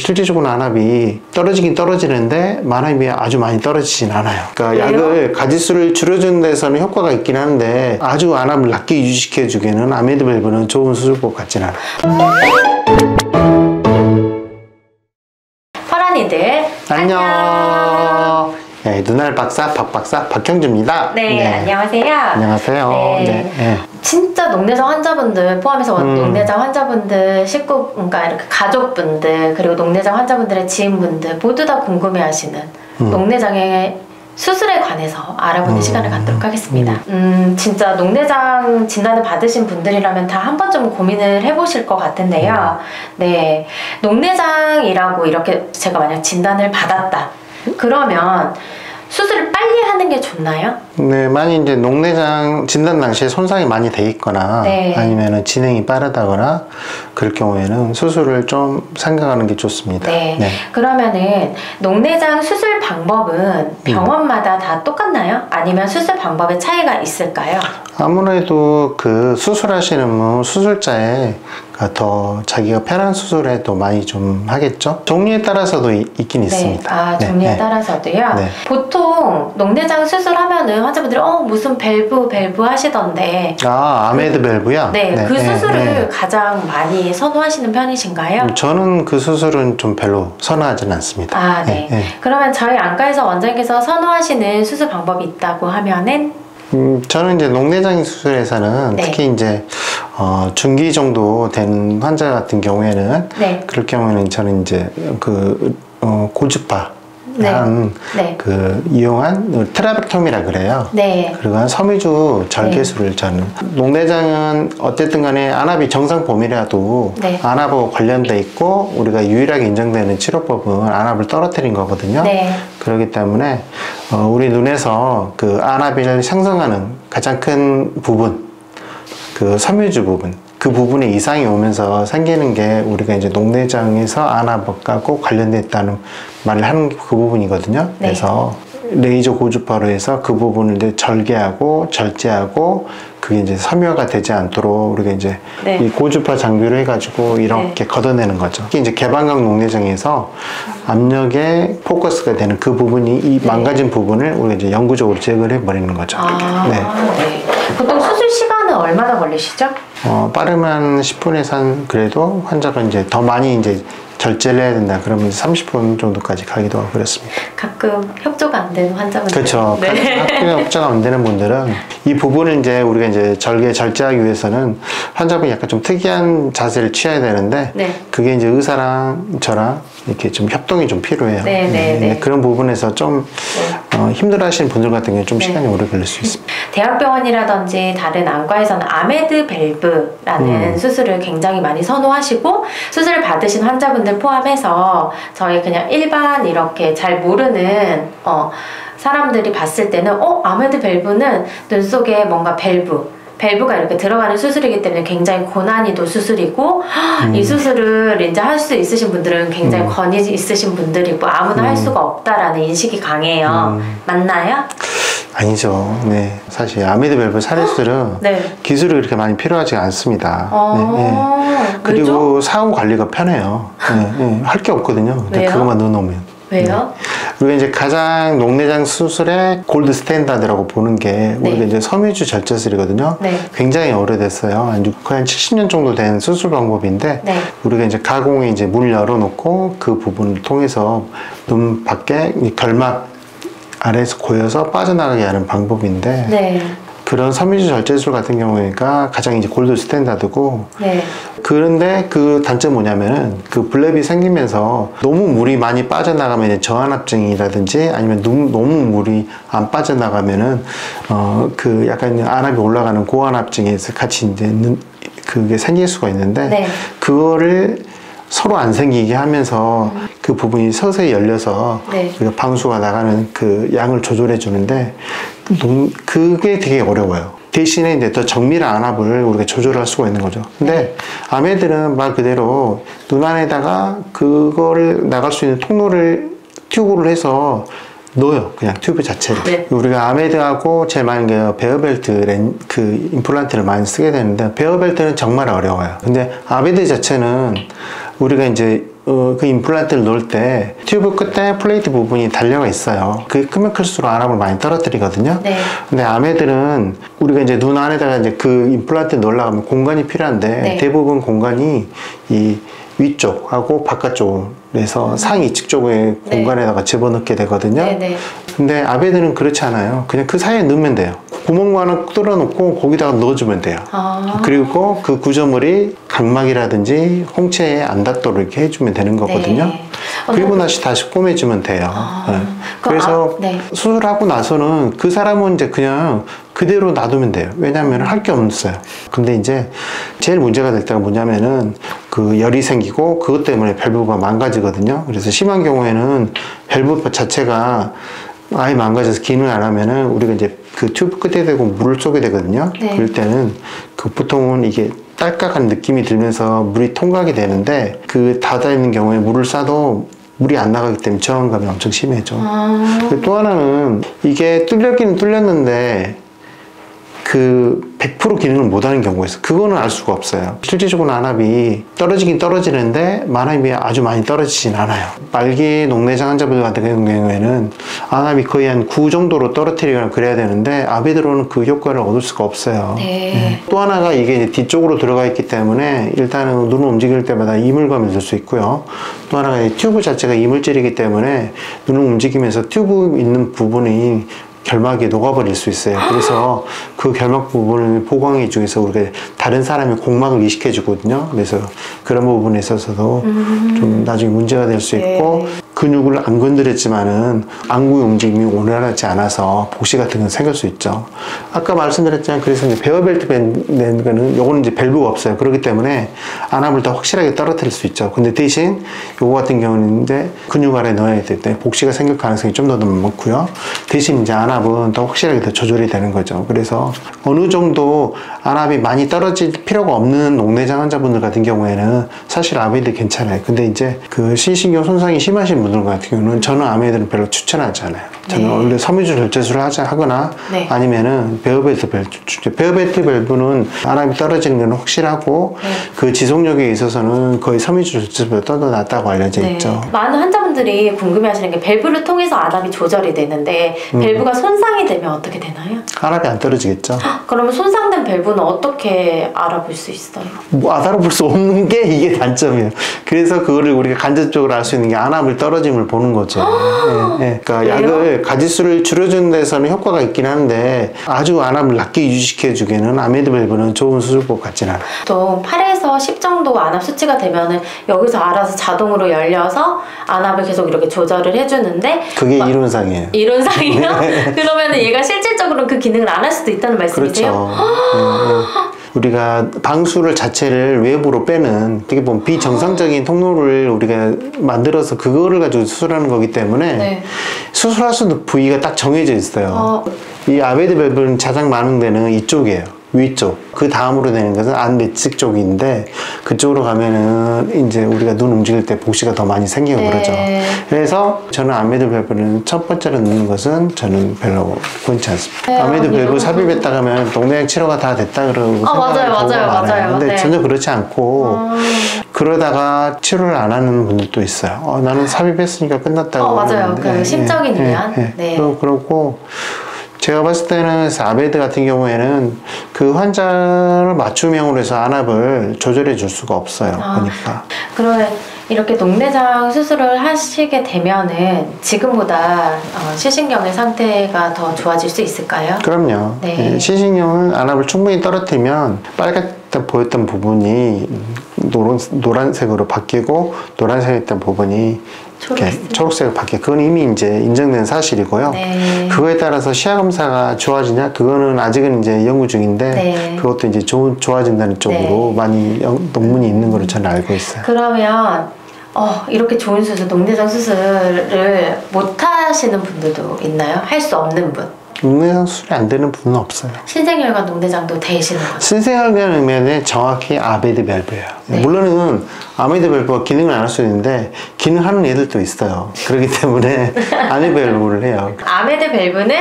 실질적으로 안압이 떨어지긴 떨어지는데 안압이 아주 많이 떨어지진 않아요. 그러니까 그래요? 약을 가지수를 줄여주는 데서는 효과가 있긴 한데 아주 안압을 낮게 유지시켜주기에는 아메드 밸브는 좋은 수술법 같진 않아요. 파란이들 안녕. 네, 눈알 박사 박박사 박형주입니다. 네, 안녕하세요. 안녕하세요. 네. 네. 진짜 녹내장 환자분들 포함해서 녹내장 환자분들, 식구, 그러니까 이렇게 가족분들, 그리고 녹내장 환자분들의 지인분들 모두 다 궁금해하시는 녹내장의 수술에 관해서 알아보는 시간을 갖도록 하겠습니다. 진짜 녹내장 진단을 받으신 분들이라면 다 한 번쯤 고민을 해보실 것 같은데요. 네, 녹내장이라고 이렇게 제가 만약 진단을 받았다. 그러면 수술을 빨리 하는 게 좋나요? 네, 만약 이제 녹내장 진단 당시에 손상이 많이 돼 있거나 아니면은 진행이 빠르다거나 그럴 경우에는 수술을 좀 생각하는 게 좋습니다. 네. 그러면은 녹내장 수술 방법은 병원마다 다 똑같나요? 아니면 수술 방법에 차이가 있을까요? 아무래도 그 수술하시는 분 수술자에 더 자기가 편한 수술에 더 많이 좀 하겠죠. 종류에 따라서도 있긴 있습니다. 종류에 따라서도요. 보통 녹내장 수술하면은 환자분들이 무슨 밸브 하시던데. 아메드 밸브요? 그 수술을 가장 많이 선호하시는 편이신가요? 저는 그 수술은 좀 별로 선호하지는 않습니다. 그러면 저희 안과에서 원장님께서 선호하시는 수술 방법이 있다고 하면은? 저는 이제 녹내장 수술에서는 특히 이제 중기 정도 된 환자 같은 경우에는 그럴 경우에는 저는 이제 고주파 이용한 트라베큐미라 그래요. 그리고 한 섬유주 절개술을 저는 녹내장은 어쨌든 간에 안압이 정상 범위라도 안압하고 관련돼 있고 우리가 유일하게 인정되는 치료법은 안압을 떨어뜨린 거거든요. 그렇기 때문에 우리 눈에서 그 안압을 형성하는 가장 큰 부분, 그 섬유주 부분, 그 부분에 이상이 오면서 생기는 게 우리가 이제 녹내장에서 안압과 꼭 관련됐다는 말을 하는 그 부분이거든요. 그래서 레이저 고주파로 해서 그 부분을 이제 절개하고 절제하고 그게 이제 섬유화가 되지 않도록 우리가 이제 이 고주파 장비로 해가지고 이렇게 걷어내는 거죠. 특히 이제 개방각 녹내장에서 압력에 포커스가 되는 그 부분이 이 망가진 부분을 우리가 이제 영구적으로 제거를 해버리는 거죠. 보통 수술 시간은 얼마나 걸리시죠? 빠르면 10분에서 한 그래도 환자가 이제 더 많이 이제 절제를 해야 된다 그러면 30분 정도까지 가기도 하고 그렇습니다. 가끔 협조가 안 되는 환자분들. 그렇죠. 가끔 협조가 안 되는 분들은 이 부분을 이제 우리가 이제 절제하기 위해서는 환자분이 약간 좀 특이한 자세를 취해야 되는데 그게 이제 의사랑 저랑 이렇게 좀 협동이 좀 필요해요. 그런 부분에서 좀 힘들어 하시는 분들 같은 경우는 좀 시간이 오래 걸릴 수 있습니다. 대학병원이라든지 다른 안과에서는 아메드 밸브라는 수술을 굉장히 많이 선호하시고 수술을 받으신 환자분들 포함해서 저희 그냥 일반 이렇게 잘 모르는 사람들이 봤을 때는 아메드 밸브는 눈 속에 뭔가 밸브가 이렇게 들어가는 수술이기 때문에 굉장히 고난이도 수술이고 이 수술을 이제 할 수 있으신 분들은 굉장히 권위 있으신 분들이고 아무나 할 수가 없다라는 인식이 강해요. 맞나요? 아니죠. 사실 아메드 밸브 살해 수술은 기술이 그렇게 많이 필요하지 않습니다. 그리고 사후 관리가 편해요. 할 게 없거든요. 그것만 넣어놓으면. 왜요? 우리가 이제 가장 녹내장 수술의 골드 스탠다드라고 보는 게 우리가 이제 섬유주 절제술이거든요. 굉장히 오래됐어요. 한 70년 정도 된 수술 방법인데 우리가 이제 가공에 이제 물 열어놓고 그 부분을 통해서 눈 밖에 결막 아래에서 고여서 빠져나가게 하는 방법인데 그런 섬유주 절제술 같은 경우가 가장 이제 골드 스탠다드고 그런데 그 단점이 뭐냐면은 그 블랩이 생기면서 너무 물이 많이 빠져나가면 이제 저안압증이라든지 아니면 너무 물이 안 빠져나가면은 그 약간 안압이 올라가는 고안압증에서 같이 이제 그게 생길 수가 있는데 그거를 서로 안 생기게 하면서 그 부분이 서서히 열려서 방수가 나가는 그 양을 조절해 주는데 그게 되게 어려워요. 대신에 이제 더 정밀한 안압을 우리가 조절할 수가 있는 거죠. 근데 아메들은 말 그대로 눈 안에다가 그거를 나갈 수 있는 통로를 튜브를 해서 넣어요. 그냥 튜브 자체를. 우리가 아메드하고 제일 많은 게 베어벨트 그 임플란트를 많이 쓰게 되는데 베어벨트는 정말 어려워요. 근데 아메드 자체는 우리가 이제 그 임플란트를 넣을 때 튜브 끝에 플레이트 부분이 달려가 있어요. 그게 크면 클수록 안압을 많이 떨어뜨리거든요. 네. 근데 아메들은 우리가 이제 눈 안에다가 이제 그 임플란트 넣으려면 공간이 필요한데 네. 대부분 공간이 이 위쪽하고 바깥쪽에서 상위 측쪽의 네. 공간에다가 집어넣게 되거든요. 네. 근데 아베드는 그렇지 않아요. 그냥 그 사이에 넣으면 돼요. 구멍 하나 뚫어놓고 거기다가 넣어주면 돼요. 그리고 그 구조물이 각막이라든지 홍채에 안 닿도록 이렇게 해주면 되는 거거든요. 네. 그리고 다시 꼬매주면 돼요. 네. 그래서 네. 수술하고 나서는 그 사람은 이제 그냥 그대로 놔두면 돼요. 왜냐하면 할 게 없어요. 근데 이제 제일 문제가 될 때가 뭐냐면은 그 열이 생기고 그것 때문에 밸브가 망가지거든요. 그래서 심한 경우에는 밸브 자체가 아예 망가져서 기능을 안 하면은 우리가 이제 그 튜브 끝에 대고 물을 쏘게 되거든요. 네. 그럴 때는 그 보통은 이게 딸깍한 느낌이 들면서 물이 통과하게 되는데 그 닫아 있는 경우에 물을 쏴도 물이 안 나가기 때문에 저항감이 엄청 심해져. 또 하나는 이게 뚫렸기는 뚫렸는데 그 100% 기능을 못하는 경우가 있어요. 그거는 알 수가 없어요. 실질적으로 안압이 떨어지긴 떨어지는데 안압이 아주 많이 떨어지진 않아요. 말기 녹내장 환자분들 같은 경우에는 안압이 거의 한 9 정도로 떨어뜨리거나 그래야 되는데 아베드로는 그 효과를 얻을 수가 없어요. 네. 또 하나가 이게 이제 뒤쪽으로 들어가 있기 때문에 일단은 눈을 움직일 때마다 이물감이 들 수 있고요. 또 하나가 튜브 자체가 이물질이기 때문에 눈을 움직이면서 튜브 있는 부분이 결막이 녹아버릴 수 있어요. 그래서 그 결막 부분을 보강해 주기 위해서 우리가 다른 사람의 공막을 이식해 주거든요. 그래서 그런 부분에 있어서도 좀 나중에 문제가 될 수 있고 근육을 안 건드렸지만은 안구의 움직임이 원활하지 않아서 복시 같은 건 생길 수 있죠. 아까 말씀드렸지만 그래서 이제 베어벨트 밴드는 거는 요거는 이제 밸브가 없어요. 그렇기 때문에 안압을 더 확실하게 떨어뜨릴 수 있죠. 근데 대신 요거 같은 경우는 이제 근육 아래 넣어야 될 때 복시가 생길 가능성이 좀 더 많고요. 대신 이제 안압은 더 확실하게 더 조절이 되는 거죠. 그래서 어느 정도 안압이 많이 떨어질 필요가 없는 녹내장 환자분들 같은 경우에는 사실 아베드 괜찮아요. 근데 이제 그 신신경 손상이 심하신 분들 같은 경우는 저는 아메드는 별로 추천하지 않아요. 저는 원래 섬유질 절제술을 하거나 아니면은 베어벨트 밸브. 베어벨트 밸브는 안압이 떨어지는 건 확실하고 그 지속력에 있어서는 거의 섬유질 절제술보다 더 낫다고 알려져 있죠. 많은 환자분들이 궁금해하시는 게 밸브를 통해서 안압이 조절이 되는데 밸브가 손상이 되면 어떻게 되나요? 안압이 안 떨어지겠죠. 그러면 손상된 밸브는 어떻게 알아볼 수 있어요? 뭐 알아볼 수 없는 게 이게 단점이에요. 그래서 그거를 우리가 간접적으로 알 수 있는 게 안압을 떨어짐을 보는 거죠. 그러니까 약을 가지수를 줄여주는 데서는 효과가 있긴 한데 아주 안압을 낮게 유지시켜주기에는 아메드 밸브는 좋은 수술법 같진 않아요. 또 8에서 10 정도 안압 수치가 되면은 여기서 알아서 자동으로 열려서 안압을 계속 이렇게 조절을 해주는데 그게 이론상이에요. 이론상이요? 그러면은 얘가 실질적으로 그 기능을 안 할 수도 있다는 말씀이세요? 그렇죠. 우리가 방수를 자체를 외부로 빼는 어떻게 보면 비정상적인 통로를 우리가 만들어서 그거를 가지고 수술하는 거기 때문에 수술할 수 있는 부위가 딱 정해져 있어요. 이 아베드 밸브는 가장 많은 데는 이쪽이에요. 위쪽. 그 다음으로 되는 것은 안매측 쪽인데 그쪽으로 가면은 이제 우리가 눈 움직일 때 복시가 더 많이 생기고 그러죠. 그래서 저는 아메드 밸브는 첫 번째로 넣는 것은 저는 별로 권치 않습니다. 아메드 밸브 삽입했다 가면 동맥 치료가 다 됐다 그러고 맞아요. 근데 전혀 그렇지 않고 그러다가 치료를 안 하는 분들도 있어요. 나는 삽입했으니까 끝났다고. 맞아요. 그 심적인 위안. 그렇고 제가 봤을 때는 아베드 같은 경우에는 그 환자를 맞춤형으로 해서 안압을 조절해 줄 수가 없어요. 보니까. 그러면 이렇게 녹내장 수술을 하시게 되면은 지금보다 시신경의 상태가 더 좋아질 수 있을까요? 그럼요. 시신경은 안압을 충분히 떨어뜨리면 빨갛게 보였던 부분이 노란색으로 바뀌고 노란색이었던 부분이 초록색으로 바뀌고 그건 이미 이제 인정된 사실이고요. 그거에 따라서 시야 검사가 좋아지냐 그거는 아직은 이제 연구 중인데 그것도 이제 좋아진다는 쪽으로 많이 논문이 있는 걸로 저는 알고 있어요. 그러면 이렇게 좋은 수술, 녹내장 수술을 못 하시는 분들도 있나요? 할 수 없는 분? 녹내장 수술이 안 되는 분은 없어요. 신생혈관 녹내장도 되시는 거죠? 신생혈관 의면에 정확히 아베드 밸브예요. 물론은 아메드 밸브가 기능을 안 할 수 있는데 기능하는 애들도 있어요. 그렇기 때문에 아메드 밸브를 해요. 아메드 밸브는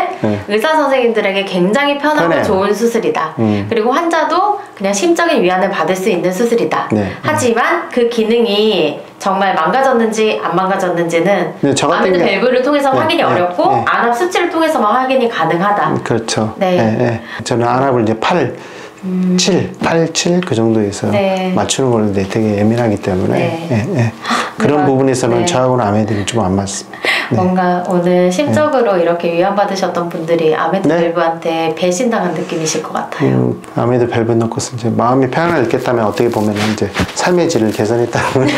의사 선생님들에게 굉장히 편하고 좋은 수술이다. 그리고 환자도 그냥 심적인 위안을 받을 수 있는 수술이다. 하지만 그 기능이 정말 망가졌는지 안 망가졌는지는 네, 저 같은 아메드 밸브를 통해서 네, 확인이 네, 어렵고 네. 안압 수치를 통해서만 확인이 가능하다. 그렇죠. 네. 네, 네. 저는 안압을 이제 8, 7 그 정도에서 네. 맞추는 걸 되게 예민하기 때문에 네. 예, 예. 그런 부분에서는 네. 저하고는 아메드는 좀 안 맞습니다. 네. 뭔가 오늘 심적으로 이렇게 위안받으셨던 분들이 아메드 밸브한테 배신당한 느낌이실 것 같아요. 아메드 밸브 넣고서 이제 마음이 평안을 느꼈다면 어떻게 보면 이제 삶의 질을 개선했다는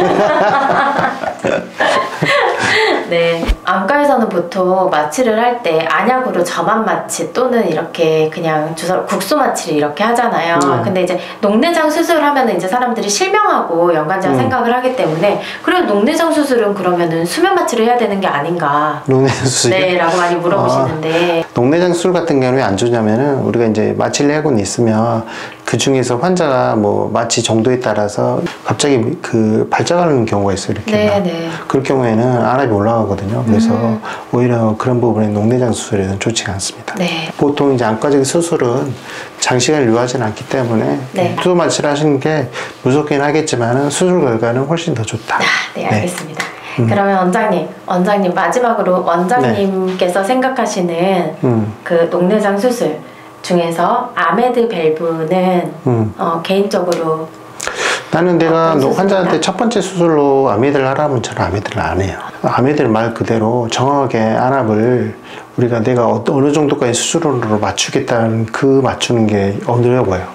네, 안과에서는 보통 마취를 할 때 안약으로 점압 마취 또는 이렇게 그냥 국소 마취를 이렇게 하잖아요. 근데 이제 녹내장 수술하면 이제 사람들이 실명하고 연관지어 생각을 하기 때문에 그리고 녹내장 수술은 그러면은 수면 마취를 해야 되는 게 아닌가? 녹내장 수술? 네, 라고 많이 물어보시는데 녹내장 수술 같은 경우는 왜 안 좋냐면은 우리가 이제 마취를 하고는 있으면 그 중에서 환자가 뭐 마취 정도에 따라서 갑자기 그 발작하는 경우가 있어요. 이렇게 네, 네. 그럴 경우에는 안압이 올라가거든요. 그래서 오히려 그런 부분에 녹내장 수술에는 좋지가 않습니다. 네. 보통 이제 안과적 수술은 장시간을 요하지는 않기 때문에 네. 수술 마취를 하시는 게 무섭긴 하겠지만은 수술 결과는 훨씬 더 좋다. 네, 알겠습니다. 그러면 원장님 마지막으로 원장님께서 생각하시는 그 녹내장 수술 중에서 아메드 밸브는 개인적으로 나는 내가 수술이다? 환자한테 첫 번째 수술로 아메드를 하라면 저는 아메드를 안 해요. 아메드를 말 그대로 정확하게 안압을 우리가 내가 어느 정도까지 수술으로 맞추겠다는 그 맞추는 게 어려워요.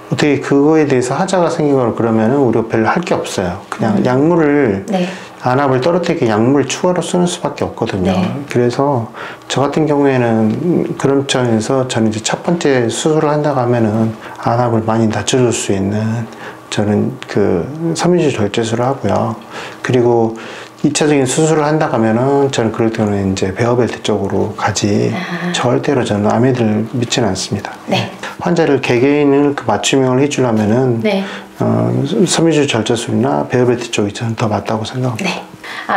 어떻게 그거에 대해서 하자가 생기거나 그러면은 우리가 별로 할 게 없어요. 그냥 약물을 네. 안압을 떨어뜨리게 약물 추가로 쓰는 수밖에 없거든요. 네. 그래서 저 같은 경우에는 그런 점에서 저는 이제 첫 번째 수술을 한다고 하면은 안압을 많이 낮춰줄 수 있는 저는 그 섬유질 절제술을 하고요. 그리고 2차적인 수술을 한다고 하면은 저는 그럴 때는 이제 베어벨트 쪽으로 가지 절대로 저는 아메드를 믿지는 않습니다. 네. 환자를 개개인을 그 맞춤형을 해주려면은 네. 섬유질 절제술이나 베어벨트 쪽이 저는 더 맞다고 생각합니다. 네.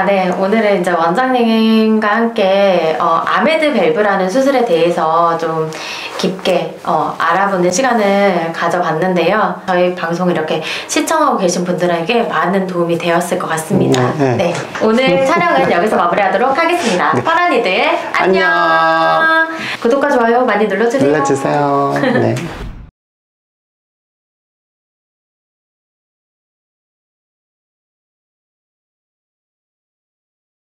네. 오늘은 이제 원장님과 함께 아메드 밸브라는 수술에 대해서 좀 깊게 알아보는 시간을 가져봤는데요. 저희 방송 이렇게 시청하고 계신 분들에게 많은 도움이 되었을 것 같습니다. 네. 오늘 촬영은 여기서 마무리하도록 하겠습니다. 펄한이들 안녕. 구독과 좋아요 많이 눌러주세요. 네.